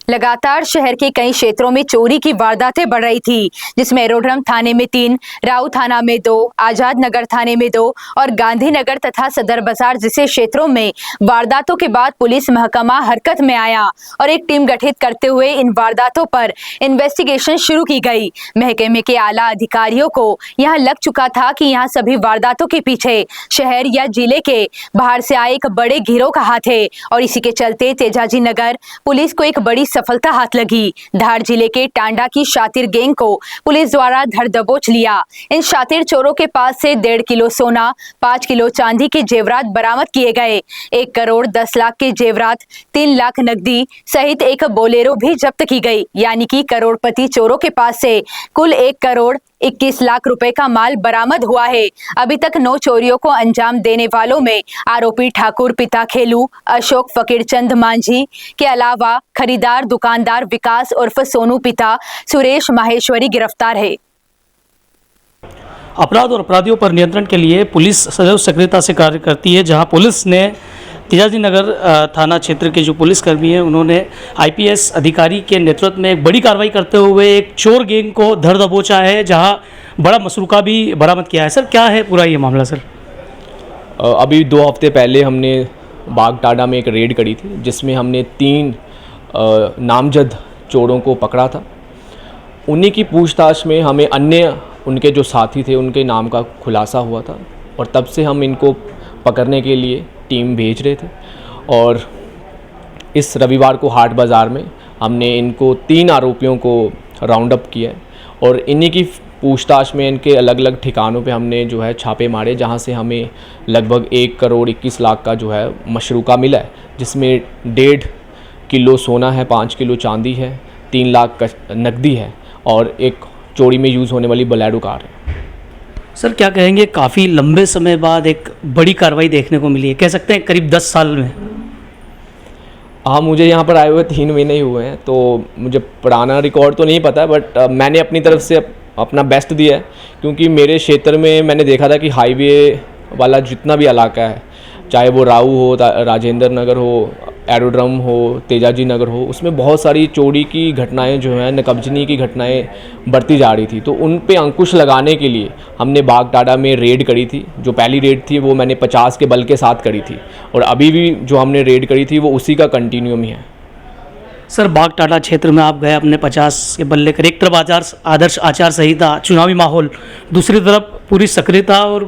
लगातार शहर के कई क्षेत्रों में चोरी की वारदातें बढ़ रही थी, जिसमें एरोड्रम थाने में 3, राऊ थाना में 2, आजाद नगर थाने में 2 और गांधीनगर तथा सदर बाजार जैसे क्षेत्रों में वारदातों के बाद पुलिस महकमा हरकत में आया और एक टीम गठित करते हुए इन वारदातों पर इन्वेस्टिगेशन शुरू की गई। महकमे के आला अधिकारियों को यहां लग चुका था कि यहां सभी वारदातों के पीछे शहर या जिले के बाहर से आए एक बड़े गिरोह का हाथ है और इसी के चलते तेजाजी नगर पुलिस को एक बड़ी सफलता हाथ लगी। धार जिले के टांडा की शातिर गैंग को पुलिस द्वारा धर दबोच लिया। इन शातिर चोरों के पास से 1.5 किलो सोना, 5 किलो चांदी के जेवरात बरामद किए गए। 1 करोड़ 10 लाख के जेवरात, 3 लाख नकदी सहित एक बोलेरो भी जब्त की गई। यानी कि करोड़पति चोरों के पास से कुल 1 करोड़ 21 लाख रुपए का माल बरामद हुआ है। अभी तक 9 चोरियों को अंजाम देने वालों में आरोपी ठाकुर पिता खेलू, अशोक फकीरचंद मांझी के अलावा खरीदार दुकानदार विकास उर्फ सोनू पिता सुरेश माहेश्वरी गिरफ्तार है। अपराध और अपराधियों पर नियंत्रण के लिए पुलिस सदैव सक्रियता से कार्य करती है। जहां पुलिस ने तेजाजी नगर थाना क्षेत्र के जो पुलिसकर्मी हैं, उन्होंने आईपीएस अधिकारी के नेतृत्व में एक बड़ी कार्रवाई करते हुए एक चोर गैंग को धर दबोचा है, जहां बड़ा मसरूका भी बरामद किया है। सर, क्या है पूरा ये मामला? सर, अभी 2 हफ्ते पहले हमने बागटाडा में एक रेड करी थी, जिसमें हमने 3 नामजद चोरों को पकड़ा था। उन्हीं की पूछताछ में हमें अन्य उनके जो साथी थे उनके नाम का खुलासा हुआ था और तब से हम इनको पकड़ने के लिए टीम भेज रहे थे। और इस रविवार को हाट बाज़ार में हमने इनको 3 आरोपियों को राउंड अप किया है और इन्हीं की पूछताछ में इनके अलग अलग ठिकानों पे हमने जो है छापे मारे, जहां से हमें लगभग 1 करोड़ 21 लाख का जो है मशरूका मिला है, जिसमें 1.5 किलो सोना है, 5 किलो चांदी है, 3 लाख का नकदी है और एक चोरी में यूज़ होने वाली बोलेरो कार है। सर, क्या कहेंगे, काफ़ी लंबे समय बाद एक बड़ी कार्रवाई देखने को मिली है, कह सकते हैं करीब 10 साल में। हाँ, मुझे यहाँ पर आए हुए 3 महीने ही हुए हैं, तो मुझे पुराना रिकॉर्ड तो नहीं पता, बट मैंने अपनी तरफ से अपना बेस्ट दिया है, क्योंकि मेरे क्षेत्र में मैंने देखा था कि हाईवे वाला जितना भी इलाका है, चाहे वो राऊ हो, राजेंद्र नगर हो, एरोड्रम हो, तेजाजी नगर हो, उसमें बहुत सारी चोरी की घटनाएं जो हैं, नकबजनी की घटनाएं बढ़ती जा रही थी। तो उन पे अंकुश लगाने के लिए हमने बागटाडा में रेड करी थी। जो पहली रेड थी वो मैंने 50 के बल के साथ करी थी और अभी भी जो हमने रेड करी थी वो उसी का कंटिन्यूम ही है। सर, बागटाडा क्षेत्र में आप गए अपने 50 के बल लेकर। एक तरफ आदर्श आचार संहिता, चुनावी माहौल, दूसरी तरफ पूरी सक्रियता और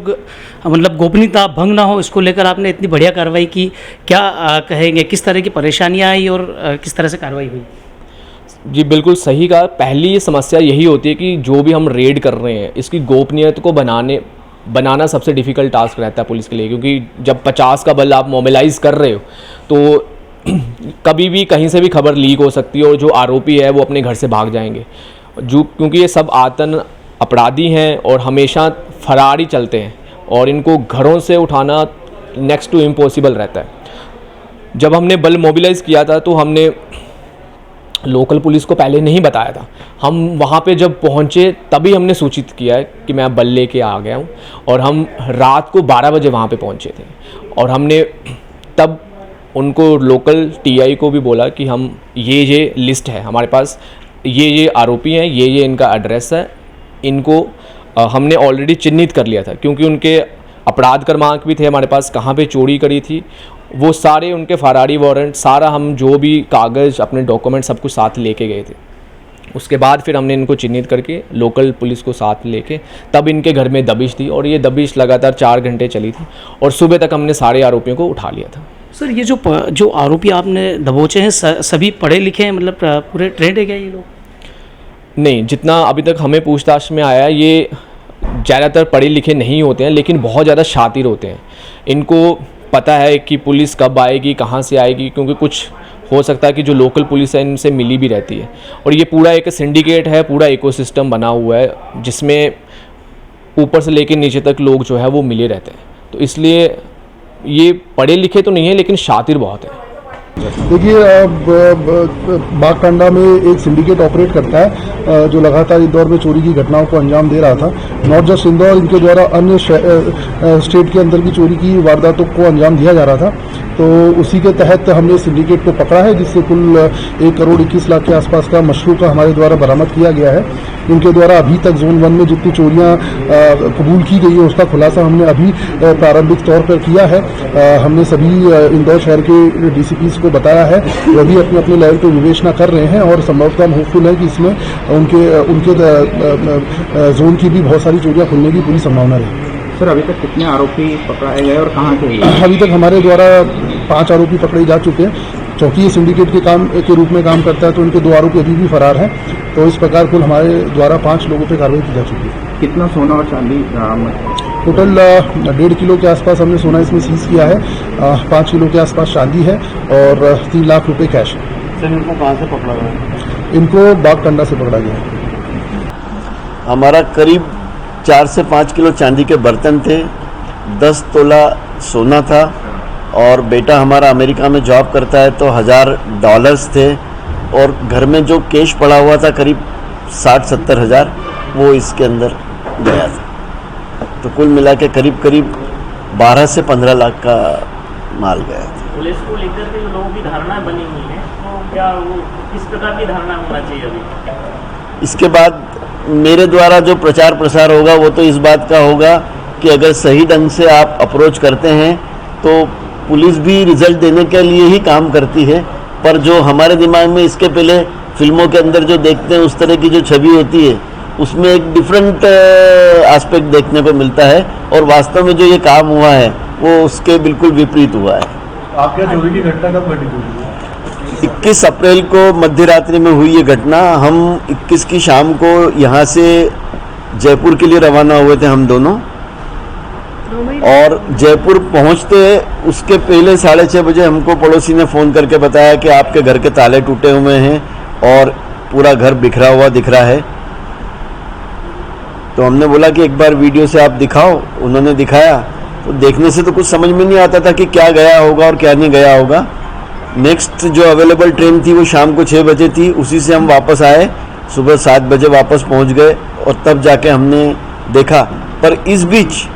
मतलब गोपनीयता भंग ना हो, इसको लेकर आपने इतनी बढ़िया कार्रवाई की। क्या कहेंगे, किस तरह की परेशानियां आई और किस तरह से कार्रवाई हुई? जी बिल्कुल सही कहा। पहली समस्या यही होती है कि जो भी हम रेड कर रहे हैं, इसकी गोपनीयता को बनाना सबसे डिफ़िकल्ट टास्क रहता है पुलिस के लिए, क्योंकि जब 50 का बल आप मोबिलाइज़ कर रहे हो तो कभी भी कहीं से भी खबर लीक हो सकती है और जो आरोपी है वो अपने घर से भाग जाएंगे, क्योंकि ये सब आतन अपराधी हैं और हमेशा फरार ही चलते हैं और इनको घरों से उठाना नेक्स्ट टू इम्पॉसिबल रहता है। जब हमने बल मोबिलाइज़ किया था तो हमने लोकल पुलिस को पहले नहीं बताया था। हम वहाँ पे जब पहुँचे तभी हमने सूचित किया है कि मैं बल लेके आ गया हूँ और हम रात को 12 बजे वहाँ पे पहुँचे थे और हमने तब उनको लोकल टीआई को भी बोला कि हम ये लिस्ट है हमारे पास, ये आरोपी हैं, ये इनका एड्रेस है, इनको हमने ऑलरेडी चिन्हित कर लिया था, क्योंकि उनके अपराध क्रमांक भी थे हमारे पास, कहाँ पे चोरी करी थी, वो सारे उनके फरारी वारंट, सारा हम जो भी कागज़ अपने डॉक्यूमेंट सब कुछ साथ लेके गए थे। उसके बाद फिर हमने इनको चिन्हित करके लोकल पुलिस को साथ लेके तब इनके घर में दबिश दी और ये दबिश लगातार 4 घंटे चली थी और सुबह तक हमने सारे आरोपियों को उठा लिया था। सर, ये जो आरोपी आपने दबोचे हैं सभी पढ़े लिखे हैं, मतलब पूरे ट्रेंड है क्या ये लोग? नहीं, जितना अभी तक हमें पूछताछ में आया, ये ज़्यादातर पढ़े लिखे नहीं होते हैं, लेकिन बहुत ज़्यादा शातिर होते हैं। इनको पता है कि पुलिस कब आएगी, कहाँ से आएगी, क्योंकि कुछ हो सकता है कि जो लोकल पुलिस है इनसे मिली भी रहती है और ये पूरा एक सिंडिकेट है, पूरा इकोसिस्टम बना हुआ है जिसमें ऊपर से लेकर नीचे तक लोग जो है वो मिले रहते हैं। तो इसलिए ये पढ़े लिखे तो नहीं है, लेकिन शातिर बहुत है। देखिए, बागटांडा में एक सिंडिकेट ऑपरेट करता है जो लगातार इंदौर में चोरी की घटनाओं को अंजाम दे रहा था। नॉट जस्ट इंदौर, इनके द्वारा अन्य स्टेट के अंदर भी चोरी की वारदातों को अंजाम दिया जा रहा था। तो उसी के तहत हमने सिंडिकेट को पकड़ा है, जिससे कुल 1 करोड़ 21 लाख के आसपास का मशरूका हमारे द्वारा बरामद किया गया है। इनके द्वारा अभी तक जोन 1 में जितनी चोरियां कबूल की गई है उसका खुलासा हमने अभी प्रारंभिक तौर पर किया है। हमने सभी इंदौर शहर के डीसीपीज को बताया है, वह भी अपने अपने लेवल पर विवेचना कर रहे हैं और संभवतः हम होपफुल है कि इसमें उनके जोन की भी बहुत सारी चोरियां खुलने की पूरी संभावना रही। सर, अभी तक कितने आरोपी पकड़ाए गए और कहाँ के? अभी तक हमारे द्वारा 5 आरोपी पकड़े जा चुके हैं। चूँकि ये सिंडिकेट के काम के रूप में काम करता है तो उनके 2 आरोपी अभी भी फरार हैं। तो इस प्रकार कुल हमारे द्वारा 5 लोगों पर कार्रवाई की जा चुकी है। कितना सोना और चांदी बरामद? टोटल 1.5 किलो के आसपास हमने सोना इसमें सीज किया है, 5 किलो के आसपास चांदी है और 3 लाख रुपए कैश है। सर, इनको कहाँ से पकड़ा गया? इनको बागटांडा से पकड़ा गया है। हमारा करीब 4 से 5 किलो चांदी के बर्तन थे, 10 तोला सोना था और बेटा हमारा अमेरिका में जॉब करता है तो $1000 थे और घर में जो कैश पड़ा हुआ था करीब 60-70 हज़ार वो इसके अंदर गया था। तो कुल मिला के करीब 12 से 15 लाख का माल गया था। पुलिस को लेकर के लोगों की धारणा बनी हुई है, तो क्या वो किस प्रकार की धारणा होना चाहिए अभी? इसके बाद मेरे द्वारा जो प्रचार प्रसार होगा वो तो इस बात का होगा कि अगर सही ढंग से आप अप्रोच करते हैं तो पुलिस भी रिजल्ट देने के लिए ही काम करती है। पर जो हमारे दिमाग में इसके पहले फिल्मों के अंदर जो देखते हैं उस तरह की जो छवि होती है उसमें एक डिफरेंट एस्पेक्ट देखने को मिलता है और वास्तव में जो ये काम हुआ है वो उसके बिल्कुल विपरीत हुआ है। आपके चोरी की घटना कब घटी थी? 21 अप्रैल को मध्य रात्रि में हुई ये घटना। हम 21 की शाम को यहाँ से जयपुर के लिए रवाना हुए थे हम दोनों और जयपुर पहुँचते उसके पहले 6:30 बजे हमको पड़ोसी ने फ़ोन करके बताया कि आपके घर के ताले टूटे हुए हैं और पूरा घर बिखरा हुआ दिख रहा है। तो हमने बोला कि एक बार वीडियो से आप दिखाओ। उन्होंने दिखाया तो देखने से तो कुछ समझ में नहीं आता था कि क्या गया होगा और क्या नहीं गया होगा। नेक्स्ट जो अवेलेबल ट्रेन थी वो शाम को 6 बजे थी, उसी से हम वापस आए, सुबह 7 बजे वापस पहुंच गए और तब जाके हमने देखा। पर इस बीच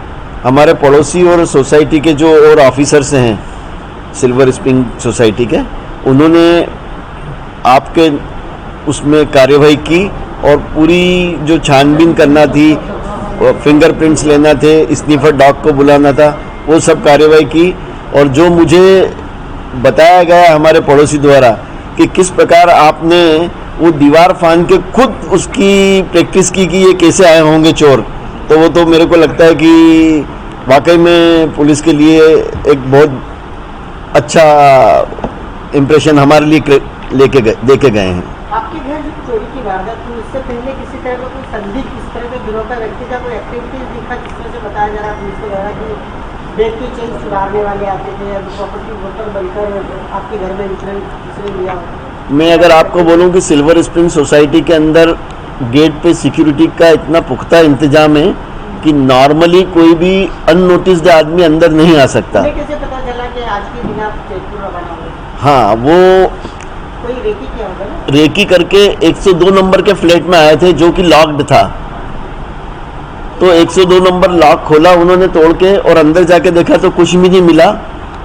हमारे पड़ोसी और सोसाइटी के जो और ऑफिसर्स हैं सिल्वर स्प्रिंग सोसाइटी के, उन्होंने आपके उसमें कार्यवाही की और पूरी जो छानबीन करना थी, फिंगरप्रिंट्स लेना थे, स्नीफर डॉग को बुलाना था, वो सब कार्यवाही की। और जो मुझे बताया गया हमारे पड़ोसी द्वारा कि किस प्रकार आपने वो दीवार फान के खुद उसकी प्रैक्टिस की कि ये कैसे आए होंगे चोर, तो वो तो मेरे को लगता है कि वाकई में पुलिस के लिए एक बहुत अच्छा इम्प्रेशन हमारे लिए देके गए हैं। आपके घर जो चोरी की वारदात हुई उससे पहले किसी तरह का कोई संदिग्ध इस तरह के गिरोह का व्यक्ति का कोई एक्टिविटीज दिखा जिस तरह से बताया जा रहा है पुलिस के द्वारा कि बेड की चेन चुराने वाले आते थे या प्रॉपर्टी वोटर बनकर आपके घर में वितरण किसी ने लिया? मैं अगर आपको बोलूं कि सिल्वर स्प्रिंग सोसाइटी के अंदर गेट पे सिक्योरिटी का इतना पुख्ता इंतजाम है कि नॉर्मली कोई भी अननोटिस्ड आदमी अंदर नहीं आ सकता। कैसे पता चला कि आज के दिन आप जयपुर रवाना हुए? हाँ, वो कोई रेकी किया होगा ना? रेकी करके 102 नंबर के फ्लैट में आए थे जो कि लॉक्ड था। तो 102 नंबर लॉक खोला उन्होंने तोड़ के और अंदर जाके देखा तो कुछ भी नहीं मिला।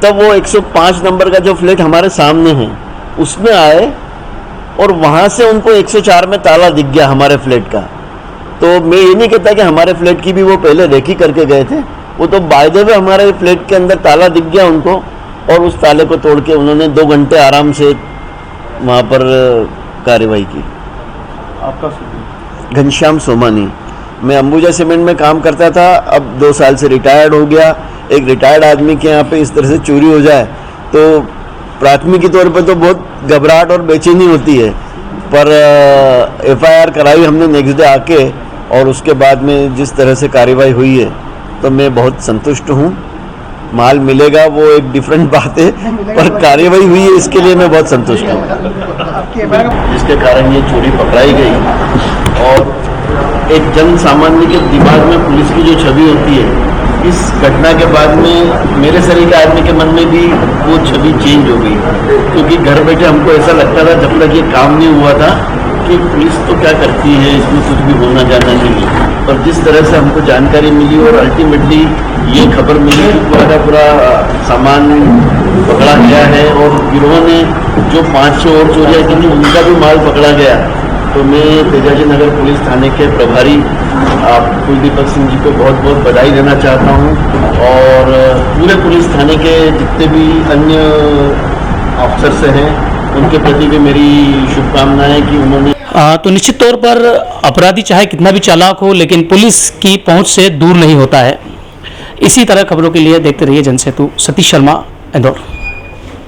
तब वो 105 नंबर का जो फ्लैट हमारे सामने है उसमें आए और वहाँ से उनको 104 में ताला दिख गया हमारे फ्लैट का। तो मैं ये नहीं कहता कि हमारे फ्लैट की भी वो पहले रेकी करके गए थे, वो तो बाय द वे हमारे फ्लैट के अंदर ताला दिख गया उनको और उस ताले को तोड़ के उन्होंने 2 घंटे आराम से वहाँ पर कार्रवाई की। आपका? घनश्याम सोमानी। मैं अंबुजा सीमेंट में काम करता था, अब 2 साल से रिटायर्ड हो गया। एक रिटायर्ड आदमी के यहाँ पे इस तरह से चोरी हो जाए तो प्राथमिकी तौर पे तो बहुत घबराहट और बेचैनी होती है, पर FIR कराई हमने नेक्स्ट डे आके और उसके बाद में जिस तरह से कार्रवाई हुई है तो मैं बहुत संतुष्ट हूँ। माल मिलेगा वो एक डिफरेंट बात है, पर कार्रवाई हुई है इसके लिए मैं बहुत संतुष्ट हूँ, जिसके कारण ये चोरी पकड़ाई गई। और एक जन सामान्य के दिमाग में पुलिस की जो छवि होती है इस घटना के बाद में मेरे शरीर के आदमी के मन में भी वो छवि चेंज हो गई, क्योंकि घर बैठे हमको ऐसा लगता था जब तक ये काम नहीं हुआ था कि पुलिस तो क्या करती है, इसमें कुछ भी होना जाना नहीं है। पर जिस तरह से हमको जानकारी मिली और अल्टीमेटली ये खबर मिली कि पूरा सामान पकड़ा गया है और गिरोह ने जो 500 और चोरियाँ की थी उनका भी माल पकड़ा गया, तो मैं तेजाजी नगर पुलिस थाने के प्रभारी आप कुलदीपक सिंह जी को बहुत बहुत बधाई देना चाहता हूँ और पूरे पुलिस थाने के जितने भी अन्य अफसर हैं उनके प्रति भी मेरी शुभकामनाएं कि उन्होंने तो निश्चित तौर पर अपराधी चाहे कितना भी चालाक हो लेकिन पुलिस की पहुंच से दूर नहीं होता है। इसी तरह खबरों के लिए देखते रहिए जनसेतु। सतीश शर्मा, इंदौर।